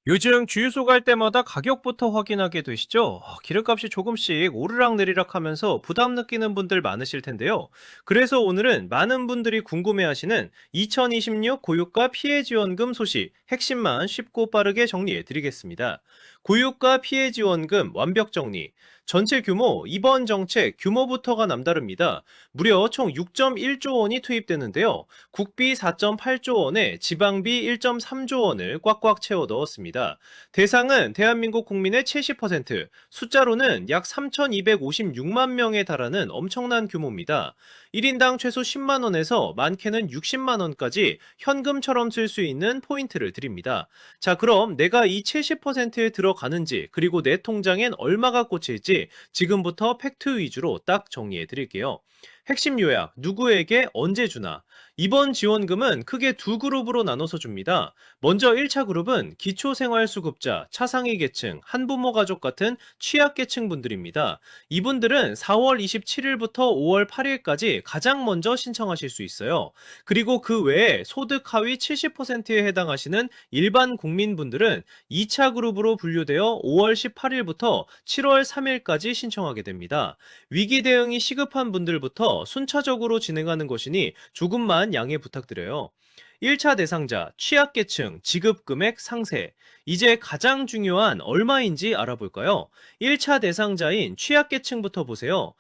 요즘 주유소 갈 때마다 가격부터 확인하게 되시죠? 기름값이 조금씩 오르락내리락 하면서 부담 느끼는 분들 많으실 텐데요. 그래서 오늘은 많은 분들이 궁금해하시는 2026 고유가 피해 지원금 소식 핵심만 쉽고 빠르게 정리해 드리겠습니다. 고유가 피해 지원금 완벽 정리. 전체 규모, 이번 정책 규모부터가 남다릅니다. 무려 총 6.1조 원이 투입되는데요. 국비 4.8조 원에 지방비 1.3조 원을 꽉꽉 채워 넣었습니다. 대상은 대한민국 국민의 70%, 숫자로는 약 3,256만 명에 달하는 엄청난 규모입니다. 1인당 최소 10만 원에서 많게는 60만 원까지 현금처럼 쓸 수 있는 포인트를 드립니다. 자, 그럼 내가 이 70%에 들어가는지, 그리고 내 통장엔 얼마가 꽂힐지 지금부터 팩트 위주로 딱 정리해 드릴게요. 핵심 요약, 누구에게 언제 주나? 이번 지원금은 크게 두 그룹으로 나눠서 줍니다. 먼저 1차 그룹은 기초생활수급자, 차상위 계층, 한부모 가족 같은 취약계층 분들입니다. 이분들은 4월 27일부터 5월 8일까지 가장 먼저 신청하실 수 있어요. 그리고 그 외에 소득 하위 70%에 해당하시는 일반 국민분들은 2차 그룹으로 분류되어 5월 18일부터 7월 3일까지 신청하게 됩니다. 위기 대응이 시급한 분들부터 순차적으로 진행하는 것이니 조금만 양해 부탁드려요. 1차 대상자, 취약계층, 지급금액 상세. 이제 가장 중요한 얼마인지 알아볼까요? 1차 대상자인 취약계층부터 보세요.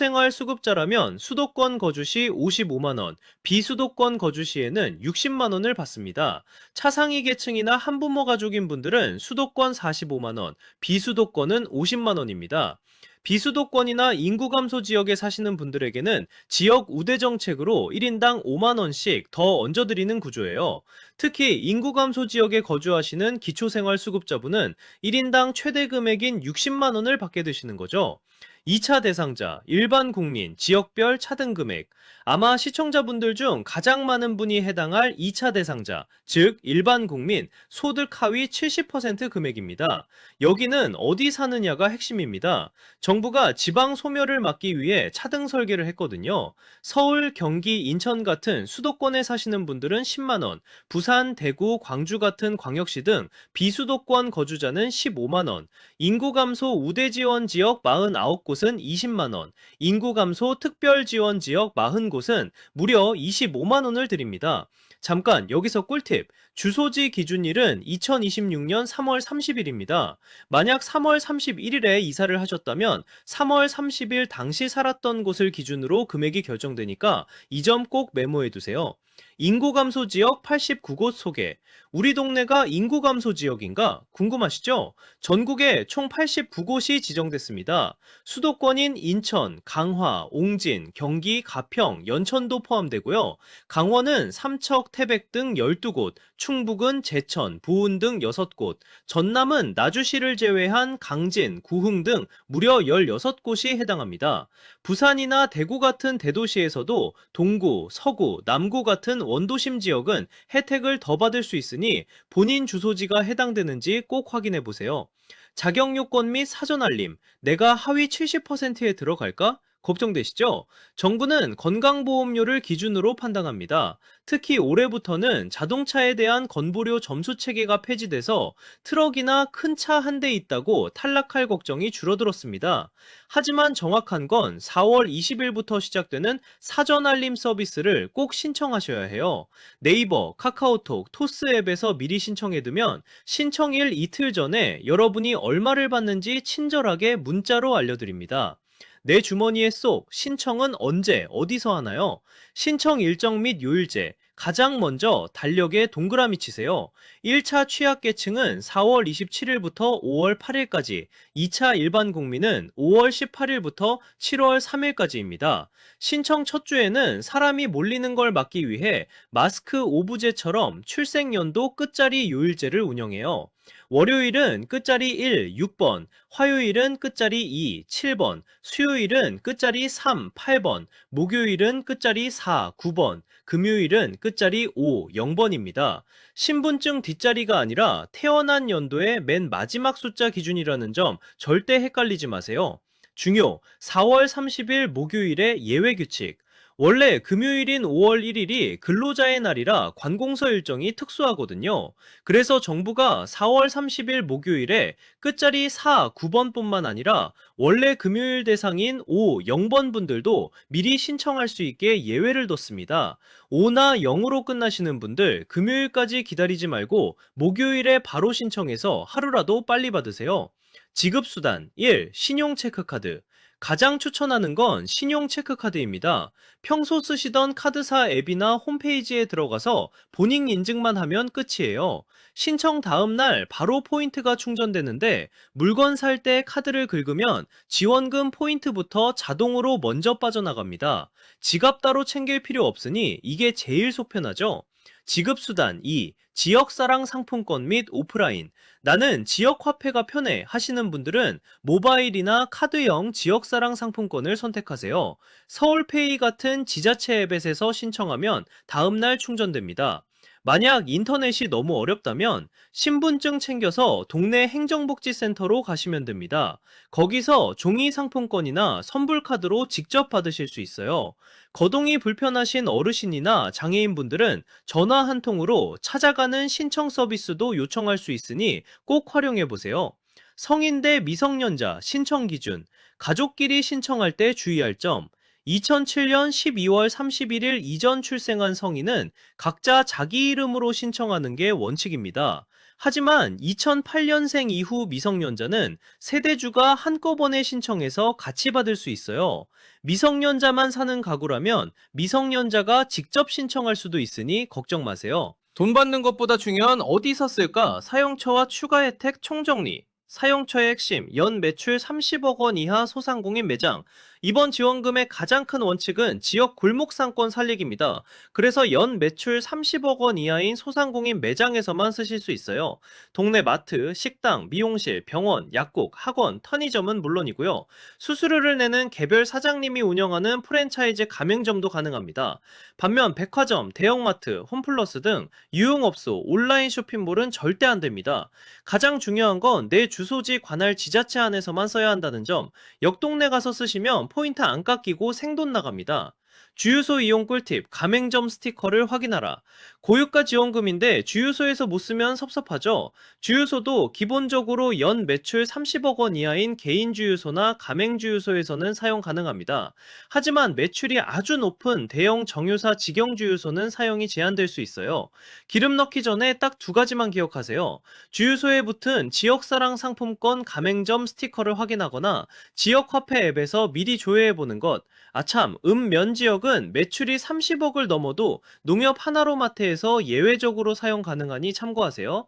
기초생활수급자라면 수도권 거주 시 55만원, 비수도권 거주 시에는 60만원을 받습니다. 차상위 계층이나 한부모 가족인 분들은 수도권 45만원, 비수도권은 50만원입니다. 비수도권이나 인구 감소 지역에 사시는 분들에게는 지역 우대 정책으로 1인당 5만 원씩 더 얹어드리는 구조예요. 특히 인구 감소 지역에 거주하시는 기초생활수급자분은 1인당 최대 금액인 60만 원을 받게 되시는 거죠. 2차 대상자, 일반 국민, 지역별 차등 금액. 아마 시청자분들 중 가장 많은 분이 해당할 2차 대상자, 즉 일반 국민, 소득 하위 70% 금액입니다. 여기는 어디 사느냐가 핵심입니다. 정부가 지방 소멸을 막기 위해 차등 설계를 했거든요. 서울, 경기, 인천 같은 수도권에 사시는 분들은 10만 원, 부산, 대구, 광주 같은 광역시 등 비수도권 거주자는 15만 원, 인구 감소 우대 지원 지역 49곳은 20만 원, 인구 감소 특별 지원 지역 40곳은 무려 25만 원을 드립니다. 잠깐 여기서 꿀팁. 주소지 기준일은 2026년 3월 30일입니다. 만약 3월 31일에 이사를 하셨다면 3월 30일 당시 살았던 곳을 기준으로 금액이 결정되니까 이 점 꼭 메모해 두세요. 인구 감소 지역 89곳 소개. 우리 동네가 인구 감소 지역인가? 궁금하시죠? 전국에 총 89곳이 지정됐습니다. 수도권인 인천, 강화, 옹진, 경기, 가평, 연천도 포함되고요. 강원은 삼척, 태백 등 12곳, 충북은 제천, 보은 등 6곳, 전남은 나주시를 제외한 강진, 구흥 등 무려 16곳이 해당합니다. 부산이나 대구 같은 대도시에서도 동구, 서구, 남구 같은 원도심 지역은 혜택을 더 받을 수 있으니 본인 주소지가 해당되는지 꼭 확인해 보세요. 자격 요건 및 사전 알림, 내가 하위 70%에 들어갈까? 걱정되시죠? 정부는 건강보험료를 기준으로 판단합니다. 특히 올해부터는 자동차에 대한 건보료 점수 체계가 폐지돼서 트럭이나 큰 차 한 대 있다고 탈락할 걱정이 줄어들었습니다. 하지만 정확한 건 4월 20일부터 시작되는 사전 알림 서비스를 꼭 신청하셔야 해요. 네이버, 카카오톡, 토스 앱에서 미리 신청해두면 신청일 이틀 전에 여러분이 얼마를 받는지 친절하게 문자로 알려드립니다. 내 주머니에 쏙 신청은 언제 어디서 하나요? 신청 일정 및 요일제 가장 먼저 달력에 동그라미 치세요. 1차 취약계층은 4월 27일부터 5월 8일까지, 2차 일반 국민은 5월 18일부터 7월 3일까지입니다. 신청 첫 주에는 사람이 몰리는 걸 막기 위해 마스크 오브제처럼 출생연도 끝자리 요일제를 운영해요. 월요일은 끝자리 1, 6번, 화요일은 끝자리 2, 7번, 수요일은 끝자리 3, 8번, 목요일은 끝자리 4, 9번, 금요일은 끝자리 5, 0번입니다. 신분증 뒷자리가 아니라 태어난 연도의 맨 마지막 숫자 기준이라는 점 절대 헷갈리지 마세요. 중요, 4월 30일 목요일의 예외 규칙. 원래 금요일인 5월 1일이 근로자의 날이라 관공서 일정이 특수하거든요. 그래서 정부가 4월 30일 목요일에 끝자리 4, 9번뿐만 아니라 원래 금요일 대상인 5, 0번 분들도 미리 신청할 수 있게 예외를 뒀습니다. 5나 0으로 끝나시는 분들 금요일까지 기다리지 말고 목요일에 바로 신청해서 하루라도 빨리 받으세요. 지급수단 1. 신용체크카드. 가장 추천하는 건 신용체크카드입니다. 평소 쓰시던 카드사 앱이나 홈페이지에 들어가서 본인 인증만 하면 끝이에요. 신청 다음 날 바로 포인트가 충전되는데 물건 살 때 카드를 긁으면 지원금 포인트부터 자동으로 먼저 빠져나갑니다. 지갑 따로 챙길 필요 없으니 이게 제일 속편하죠. 지급수단 2. 지역사랑 상품권 및 오프라인. 나는 지역화폐가 편해 하시는 분들은 모바일이나 카드형 지역사랑 상품권을 선택하세요. 서울페이 같은 지자체 앱에서 신청하면 다음날 충전됩니다. 만약 인터넷이 너무 어렵다면 신분증 챙겨서 동네 행정복지센터로 가시면 됩니다. 거기서 종이 상품권이나 선불카드로 직접 받으실 수 있어요. 거동이 불편하신 어르신이나 장애인분들은 전화 한 통으로 찾아가는 신청 서비스도 요청할 수 있으니 꼭 활용해 보세요. 성인 대 미성년자 신청 기준, 가족끼리 신청할 때 주의할 점, 2007년 12월 31일 이전 출생한 성인은 각자 자기 이름으로 신청하는 게 원칙입니다. 하지만 2008년생 이후 미성년자는 세대주가 한꺼번에 신청해서 같이 받을 수 있어요. 미성년자만 사는 가구라면 미성년자가 직접 신청할 수도 있으니 걱정 마세요. 돈 받는 것보다 중요한 어디서 쓸까? 사용처와 추가 혜택 총정리. 사용처의 핵심, 연 매출 30억 원 이하 소상공인 매장. 이번 지원금의 가장 큰 원칙은 지역 골목상권 살리기입니다. 그래서 연 매출 30억 원 이하인 소상공인 매장에서만 쓰실 수 있어요. 동네 마트, 식당, 미용실, 병원, 약국, 학원, 편의점은 물론이고요. 수수료를 내는 개별 사장님이 운영하는 프랜차이즈 가맹점도 가능합니다. 반면 백화점, 대형마트, 홈플러스 등 유흥업소, 온라인 쇼핑몰은 절대 안 됩니다. 가장 중요한 건 내 주소지 관할 지자체 안에서만 써야 한다는 점. 옆동네 가서 쓰시면 포인트 안 깎이고 생돈 나갑니다. 주유소 이용 꿀팁, 가맹점 스티커를 확인하라. 고유가 지원금인데 주유소에서 못 쓰면 섭섭하죠? 주유소도 기본적으로 연 매출 30억 원 이하인 개인 주유소나 가맹 주유소에서는 사용 가능합니다. 하지만 매출이 아주 높은 대형 정유사 직영 주유소는 사용이 제한될 수 있어요. 기름 넣기 전에 딱 두 가지만 기억하세요. 주유소에 붙은 지역사랑 상품권 가맹점 스티커를 확인하거나 지역화폐 앱에서 미리 조회해보는 것. 아참, 면 지역은 매출이 30억을 넘어도 농협 하나로마트에서 예외적으로 사용 가능하니 참고하세요.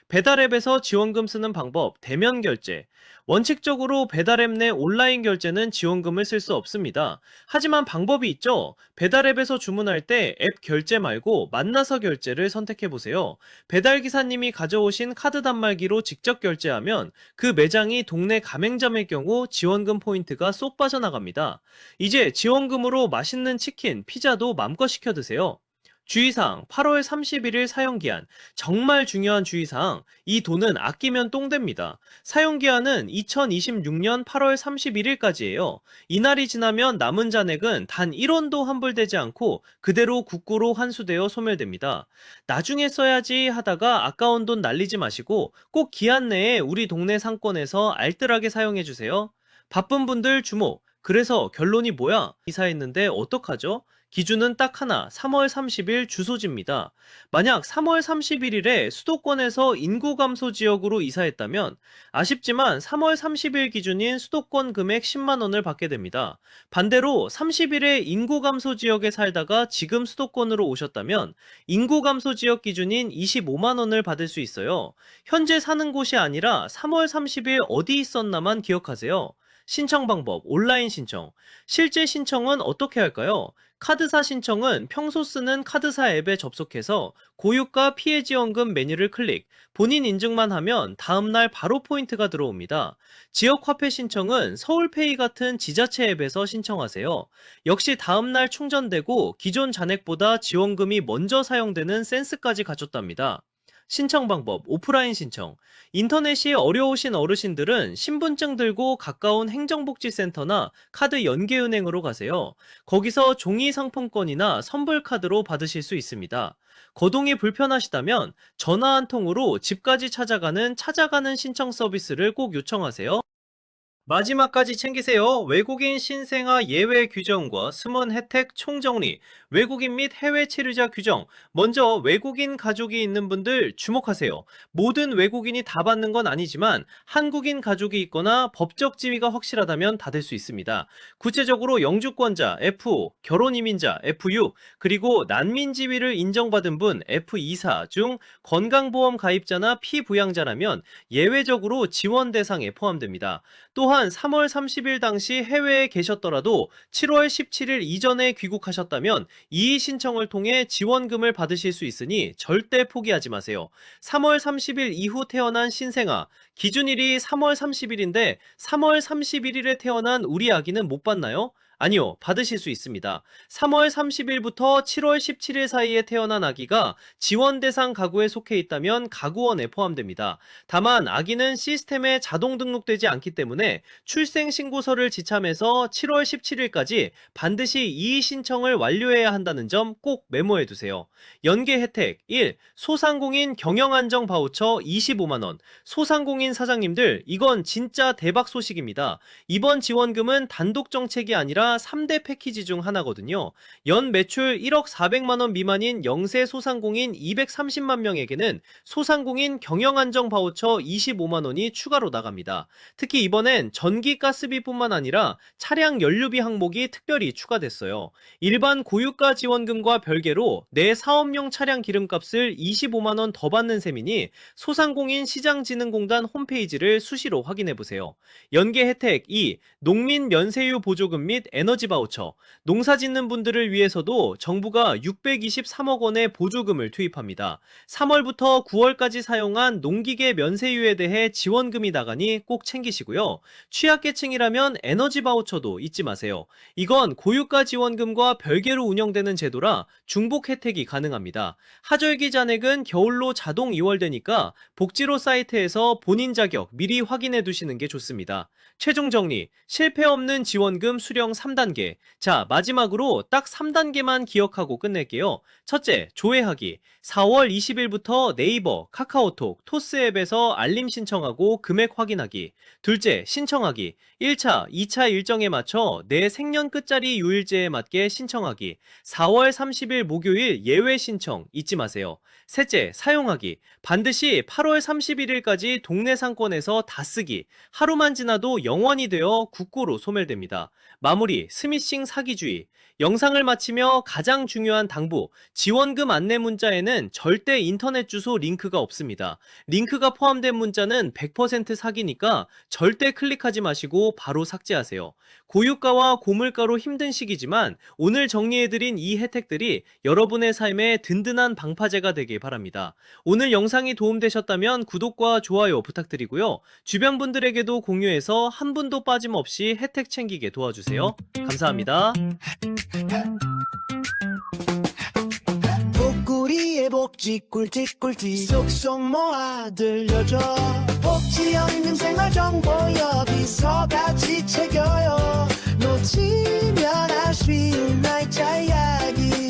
배달앱에서 지원금 쓰는 방법, 대면 결제. 원칙적으로 배달앱 내 온라인 결제는 지원금을 쓸 수 없습니다. 하지만 방법이 있죠. 배달앱에서 주문할 때 앱 결제 말고 만나서 결제를 선택해보세요. 배달기사님이 가져오신 카드 단말기로 직접 결제하면 그 매장이 동네 가맹점의 경우 지원금 포인트가 쏙 빠져나갑니다. 이제 지원금으로 맛있는 치킨, 피자도 맘껏 시켜 드세요. 주의사항 8월 31일 사용기한. 정말 중요한 주의사항, 이 돈은 아끼면 똥됩니다. 사용기한은 2026년 8월 31일까지예요. 이날이 지나면 남은 잔액은 단 1원도 환불되지 않고 그대로 국고로 환수되어 소멸됩니다. 나중에 써야지 하다가 아까운 돈 날리지 마시고 꼭 기한 내에 우리 동네 상권에서 알뜰하게 사용해주세요. 바쁜 분들 주목. 그래서 결론이 뭐야? 이사했는데 어떡하죠? 기준은 딱 하나, 3월 30일 주소지입니다. 만약 3월 31일에 수도권에서 인구 감소 지역으로 이사했다면 아쉽지만 3월 30일 기준인 수도권 금액 10만 원을 받게 됩니다. 반대로 30일에 인구 감소 지역에 살다가 지금 수도권으로 오셨다면 인구 감소 지역 기준인 25만 원을 받을 수 있어요. 현재 사는 곳이 아니라 3월 30일 어디 있었나만 기억하세요. 신청 방법, 온라인 신청. 실제 신청은 어떻게 할까요? 카드사 신청은 평소 쓰는 카드사 앱에 접속해서 고유가 피해지원금 메뉴를 클릭, 본인 인증만 하면 다음날 바로 포인트가 들어옵니다. 지역화폐 신청은 서울페이 같은 지자체 앱에서 신청하세요. 역시 다음날 충전되고 기존 잔액보다 지원금이 먼저 사용되는 센스까지 갖췄답니다. 신청 방법, 오프라인 신청. 인터넷이 어려우신 어르신들은 신분증 들고 가까운 행정복지센터나 카드 연계은행으로 가세요. 거기서 종이 상품권이나 선불카드로 받으실 수 있습니다. 거동이 불편하시다면 전화 한 통으로 집까지 찾아가는 신청 서비스를 꼭 요청하세요. 마지막까지 챙기세요. 외국인 신생아 예외 규정과 숨은 혜택 총정리, 외국인 및 해외 체류자 규정. 먼저 외국인 가족이 있는 분들 주목하세요. 모든 외국인이 다 받는 건 아니지만 한국인 가족이 있거나 법적 지위가 확실하다면 받을 수 있습니다. 구체적으로 영주권자 F5, 결혼이민자 F6, 그리고 난민 지위를 인정받은 분 F24 중 건강보험 가입자나 피부양자라면 예외적으로 지원 대상에 포함됩니다. 또한 3월 30일 당시 해외에 계셨더라도 7월 17일 이전에 귀국하셨다면 이의 신청을 통해 지원금을 받으실 수 있으니 절대 포기하지 마세요. 3월 30일 이후 태어난 신생아, 기준일이 3월 30일인데 3월 31일에 태어난 우리 아기는 못 받나요? 아니요, 받으실 수 있습니다. 3월 30일부터 7월 17일 사이에 태어난 아기가 지원 대상 가구에 속해 있다면 가구원에 포함됩니다. 다만 아기는 시스템에 자동 등록되지 않기 때문에 출생신고서를 지참해서 7월 17일까지 반드시 이의 신청을 완료해야 한다는 점 꼭 메모해 두세요. 연계 혜택 1. 소상공인 경영안정 바우처 25만원. 소상공인 사장님들, 이건 진짜 대박 소식입니다. 이번 지원금은 단독 정책이 아니라 3대 패키지 중 하나거든요. 연 매출 1억 400만원 미만인 영세 소상공인 230만 명에게는 소상공인 경영안정 바우처 25만원이 추가로 나갑니다. 특히 이번엔 전기 가스비뿐만 아니라 차량 연료비 항목이 특별히 추가됐어요. 일반 고유가 지원금과 별개로 내 사업용 차량 기름값을 25만원 더 받는 셈이니 소상공인 시장진흥공단 홈페이지를 수시로 확인해보세요. 연계 혜택 2. 농민 면세유 보조금 및 에너지 바우처. 농사 짓는 분들을 위해서도 정부가 623억 원의 보조금을 투입합니다. 3월부터 9월까지 사용한 농기계 면세유에 대해 지원금이 나가니 꼭 챙기시고요. 취약계층이라면 에너지 바우처도 잊지 마세요. 이건 고유가 지원금과 별개로 운영되는 제도라 중복 혜택이 가능합니다. 하절기 잔액은 겨울로 자동 이월되니까 복지로 사이트에서 본인 자격 미리 확인해 두시는 게 좋습니다. 최종 정리, 실패 없는 지원금 수령 3단계. 자, 마지막으로 딱 3단계만 기억하고 끝낼게요. 첫째, 조회하기. 4월 20일부터 네이버, 카카오톡, 토스 앱에서 알림 신청하고 금액 확인하기. 둘째, 신청하기. 1차, 2차 일정에 맞춰 내 생년 끝자리 요일제에 맞게 신청하기. 4월 30일 목요일 예외 신청 잊지 마세요. 셋째, 사용하기. 반드시 8월 31일까지 동네 상권에서 다 쓰기. 하루만 지나도 영원이 되어 국고로 소멸됩니다. 마무리, 스미싱 사기주의. 영상을 마치며 가장 중요한 당부, 지원금 안내 문자에는 절대 인터넷 주소 링크가 없습니다. 링크가 포함된 문자는 100% 사기니까 절대 클릭하지 마시고 바로 삭제하세요. 고유가와 고물가로 힘든 시기지만 오늘 정리해드린 이 혜택들이 여러분의 삶에 든든한 방파제가 되길 바랍니다. 오늘 영상이 도움되셨다면 구독과 좋아요 부탁드리고요. 주변 분들에게도 공유해서 한 분도 빠짐없이 혜택 챙기게 도와주세요. 감사합니다. 복구리의 복지 꿀팁 쏙쏙 모아 들려줘. 복지 연금 생활 정보 여기서 같이 챙겨요. 놓치면 아쉬운 날짜 이야기